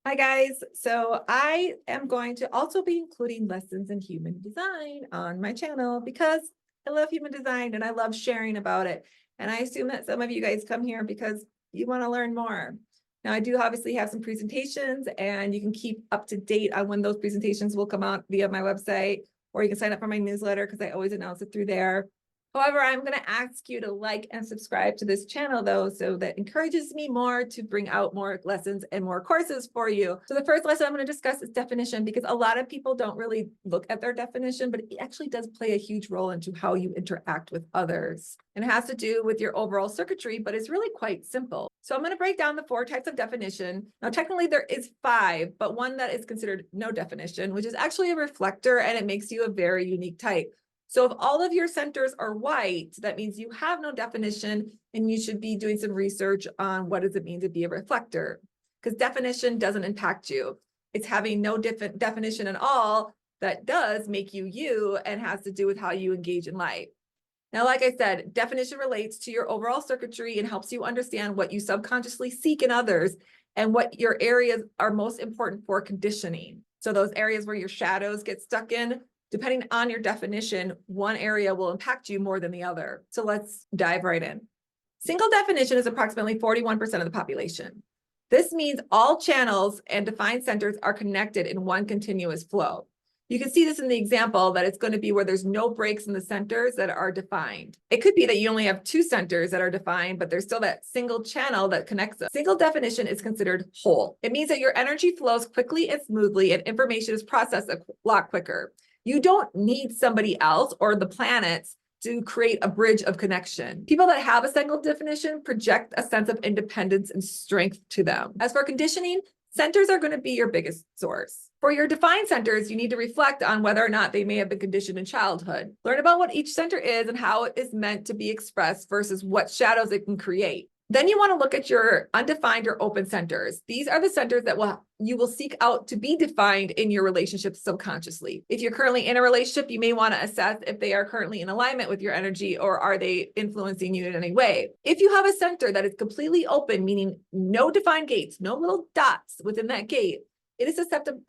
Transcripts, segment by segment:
Hi guys, so I am going to also be including lessons in human design on my channel because I love human design and I love sharing about it. And I assume that some of you guys come here because you want to learn more. Now I do obviously have some presentations and you can keep up to date on when those presentations will come out via my website, or you can sign up for my newsletter because I always announce it through there. However, I'm going to ask you to like and subscribe to this channel though, so that encourages me more to bring out more lessons and more courses for you. So the first lesson I'm going to discuss is definition, because a lot of people don't really look at their definition, but it actually does play a huge role into how you interact with others. And it has to do with your overall circuitry, but it's really quite simple. So I'm going to break down the 4 types of definition. Now, technically there is 5, but one that is considered no definition, which is actually a reflector, and it makes you a very unique type. So if all of your centers are white, that means you have no definition, and you should be doing some research on what does it mean to be a reflector, because definition doesn't impact you. It's having no definition at all that does make you you and has to do with how you engage in life. Now, like I said, definition relates to your overall circuitry and helps you understand what you subconsciously seek in others and what your areas are most important for conditioning. So those areas where your shadows get stuck in, depending on your definition, one area will impact you more than the other. So let's dive right in. Single definition is approximately 41% of the population. This means all channels and defined centers are connected in one continuous flow. You can see this in the example that it's going to be where there's no breaks in the centers that are defined. It could be that you only have 2 centers that are defined, but there's still that single channel that connects them. Single definition is considered whole. It means that your energy flows quickly and smoothly, and information is processed a lot quicker. You don't need somebody else or the planets to create a bridge of connection. People that have a single definition project a sense of independence and strength to them. As for conditioning, centers are going to be your biggest source. For your defined centers, you need to reflect on whether or not they may have been conditioned in childhood. Learn about what each center is and how it is meant to be expressed versus what shadows it can create. Then you want to look at your undefined or open centers. These are the centers that you will seek out to be defined in your relationship subconsciously. If you're currently in a relationship, you may want to assess if they are currently in alignment with your energy, or are they influencing you in any way. If you have a center that is completely open, meaning no defined gates, no little dots within that gate, it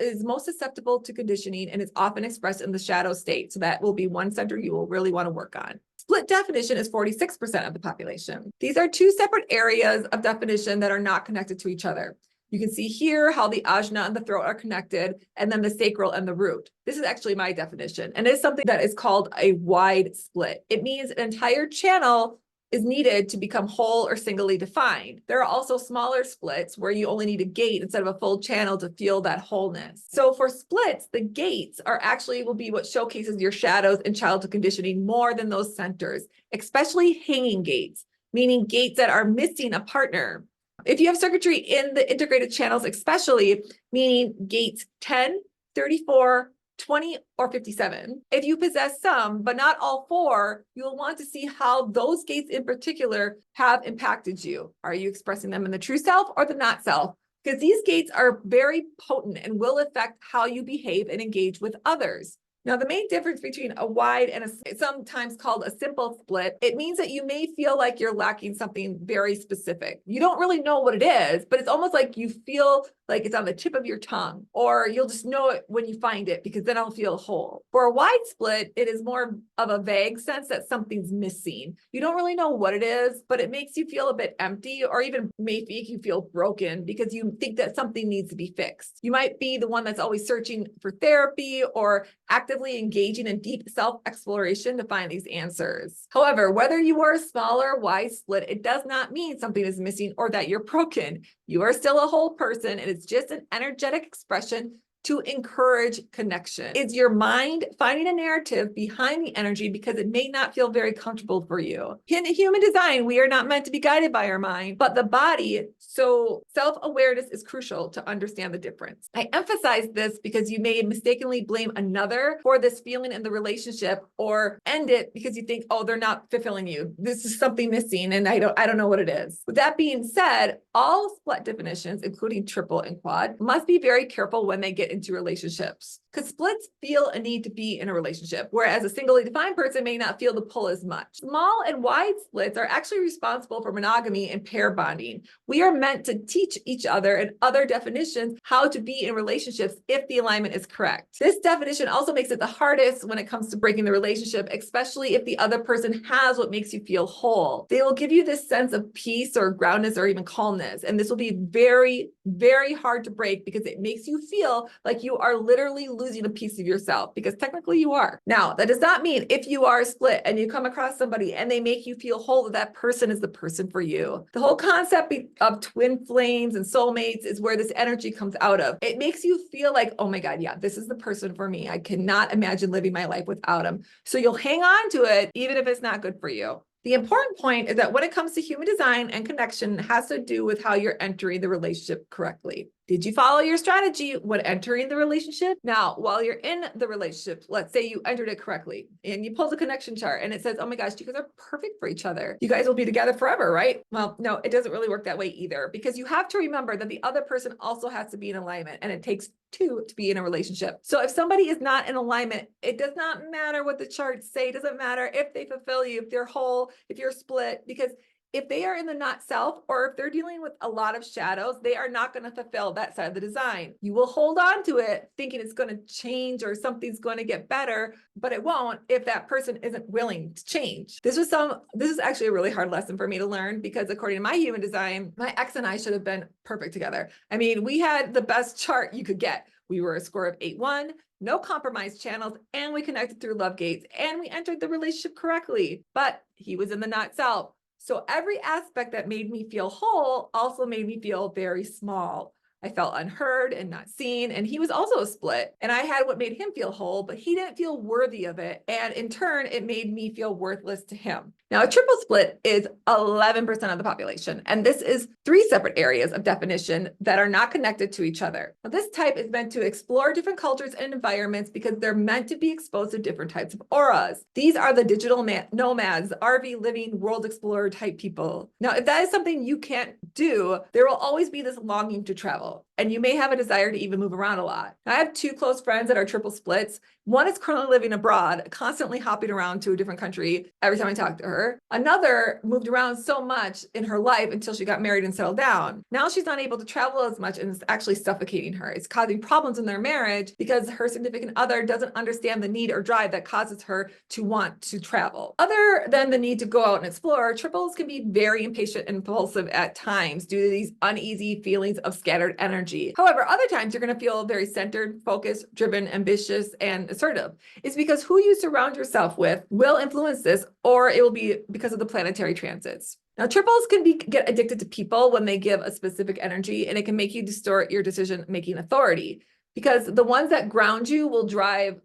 is most susceptible to conditioning and is often expressed in the shadow state. So that will be one center you will really want to work on. Split definition is 46% of the population. These are 2 separate areas of definition that are not connected to each other. You can see here how the ajna and the throat are connected, and then the sacral and the root. This is actually my definition, and it is something that is called a wide split. It means an entire channel is needed to become whole or singly defined. There are also smaller splits where you only need a gate instead of a full channel to feel that wholeness. So for splits, the gates will be what showcases your shadows and childhood conditioning more than those centers, especially hanging gates, meaning gates that are missing a partner. If you have circuitry in the integrated channels, especially, meaning gates 10, 34, 20, or 57. If you possess some, but not all 4, you'll want to see how those gates in particular have impacted you. Are you expressing them in the true self or the not self? Because these gates are very potent and will affect how you behave and engage with others. Now, the main difference between a wide and sometimes called a simple split, it means that you may feel like you're lacking something very specific. You don't really know what it is, but it's almost like you feel like it's on the tip of your tongue, or you'll just know it when you find it, because then I'll feel whole. For a wide split, it is more of a vague sense that something's missing. You don't really know what it is, but it makes you feel a bit empty, or even may make you feel broken because you think that something needs to be fixed. You might be the one that's always searching for therapy or actively engaging in deep self-exploration to find these answers. However, whether you are a smaller wide split, it does not mean something is missing or that you're broken. You are still a whole person, and it's just an energetic expression to encourage connection. It's your mind finding a narrative behind the energy because it may not feel very comfortable for you. In human design, we are not meant to be guided by our mind, but the body. So self-awareness is crucial to understand the difference. I emphasize this because you may mistakenly blame another for this feeling in the relationship, or end it because you think, oh, they're not fulfilling you. This is something missing, and I don't know what it is. With that being said, all split definitions, including triple and quad, must be very careful when they get into relationships. Because splits feel a need to be in a relationship, whereas a singly defined person may not feel the pull as much. Small and wide splits are actually responsible for monogamy and pair bonding. We are meant to teach each other and other definitions how to be in relationships if the alignment is correct. This definition also makes it the hardest when it comes to breaking the relationship, especially if the other person has what makes you feel whole. They will give you this sense of peace or groundedness or even calmness. And this will be very, very hard to break because it makes you feel like you are literally losing a piece of yourself, because technically you are. Now, that does not mean if you are split and you come across somebody and they make you feel whole, that that person is the person for you. The whole concept of twin flames and soulmates is where this energy comes out of. It makes you feel like, oh my God, yeah, this is the person for me. I cannot imagine living my life without him. So you'll hang on to it, even if it's not good for you. The important point is that when it comes to human design and connection, it has to do with how you're entering the relationship correctly. Did you follow your strategy when entering the relationship? Now, while you're in the relationship, let's say you entered it correctly and you pull the connection chart and it says, oh my gosh, you guys are perfect for each other. You guys will be together forever, right? Well, no, it doesn't really work that way either, because you have to remember that the other person also has to be in alignment, and it takes two to be in a relationship. So if somebody is not in alignment, it does not matter what the charts say. It doesn't matter if they fulfill you, if they're whole, if you're split, because if they are in the not self, or if they're dealing with a lot of shadows, they are not going to fulfill that side of the design. You will hold on to it thinking it's going to change or something's going to get better, but it won't if that person isn't willing to change. This is actually a really hard lesson for me to learn, because according to my human design, my ex and I should have been perfect together. I mean, we had the best chart you could get. We were a score of 8-1, no compromise channels, and we connected through love gates, and we entered the relationship correctly, but he was in the not self. So every aspect that made me feel whole also made me feel very small. I felt unheard and not seen, and he was also a split, and I had what made him feel whole, but he didn't feel worthy of it, and in turn, it made me feel worthless to him. Now, a triple split is 11% of the population, and this is 3 separate areas of definition that are not connected to each other. Now, this type is meant to explore different cultures and environments because they're meant to be exposed to different types of auras. These are the digital nomads, RV living, world explorer type people. Now, if that is something you can't do, there will always be this longing to travel, and you may have a desire to even move around a lot. Now, I have 2 close friends that are triple splits. One is currently living abroad, constantly hopping around to a different country every time I talk to her. Another moved around so much in her life until she got married and settled down. Now she's not able to travel as much, and it's actually suffocating her. It's causing problems in their marriage because her significant other doesn't understand the need or drive that causes her to want to travel. Other than the need to go out and explore, triples can be very impatient and impulsive at times due to these uneasy feelings of scattered energy. However, other times you're going to feel very centered, focused, driven, ambitious, and assertive. It's because who you surround yourself with will influence this, or it will be because of the planetary transits. Now, triples can get addicted to people when they give a specific energy, and it can make you distort your decision-making authority, because the ones that ground you will drive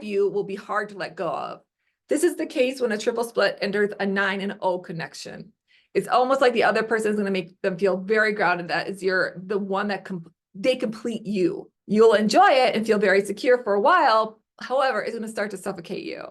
you will be hard to let go of. This is the case when a triple split enters a 9 and O connection. It's almost like the other person is going to make them feel very grounded. That is the one that they complete you. You'll enjoy it and feel very secure for a while. However, it's going to start to suffocate you,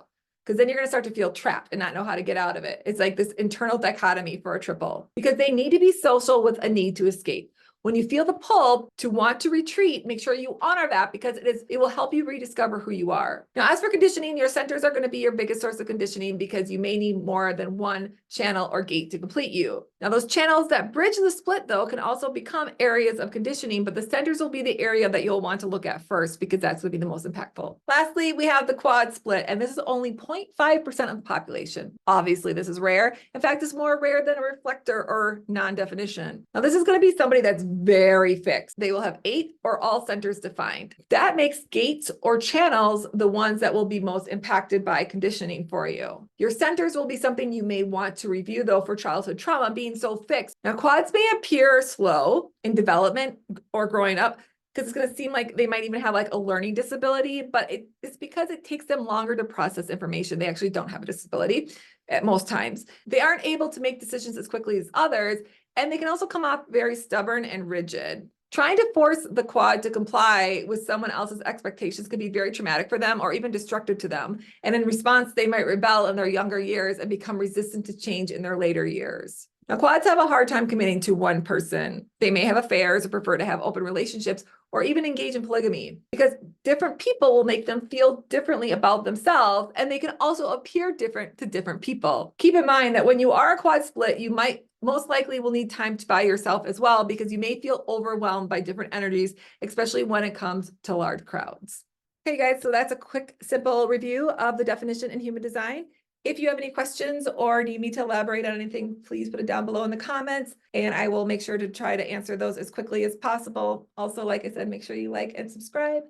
because then you're going to start to feel trapped and not know how to get out of it. It's like this internal dichotomy for a triple, because they need to be social with a need to escape. When you feel the pull to want to retreat, make sure you honor that, because it will help you rediscover who you are. Now, as for conditioning, your centers are going to be your biggest source of conditioning, because you may need more than one channel or gate to complete you. Now, those channels that bridge the split, though, can also become areas of conditioning, but the centers will be the area that you'll want to look at first, because that's going to be the most impactful. Lastly, we have the quad split, and this is only 0.5% of the population. Obviously, this is rare. In fact, it's more rare than a reflector or non-definition. Now, this is going to be somebody that's very fixed. They will have 8 or all centers defined. That makes gates or channels the ones that will be most impacted by conditioning for you. Your centers will be something you may want to review, though, for childhood trauma being so fixed. Now, quads may appear slow in development or growing up, because it's going to seem like they might even have like a learning disability, but it's because it takes them longer to process information. They actually don't have a disability at most times. They aren't able to make decisions as quickly as others, and they can also come off very stubborn and rigid. Trying to force the quad to comply with someone else's expectations can be very traumatic for them, or even destructive to them. And in response, they might rebel in their younger years and become resistant to change in their later years. Now, quads have a hard time committing to one person. They may have affairs or prefer to have open relationships or even engage in polygamy because different people will make them feel differently about themselves, and they can also appear different to different people. Keep in mind that when you are a quad split, you might most likely will need time by yourself as well because you may feel overwhelmed by different energies, especially when it comes to large crowds. Okay, guys, so that's a quick, simple review of the definition in human design. If you have any questions or need me to elaborate on anything, please put it down below in the comments, and I will make sure to try to answer those as quickly as possible. Also, like I said, make sure you like and subscribe,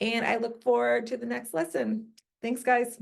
and I look forward to the next lesson. Thanks, guys.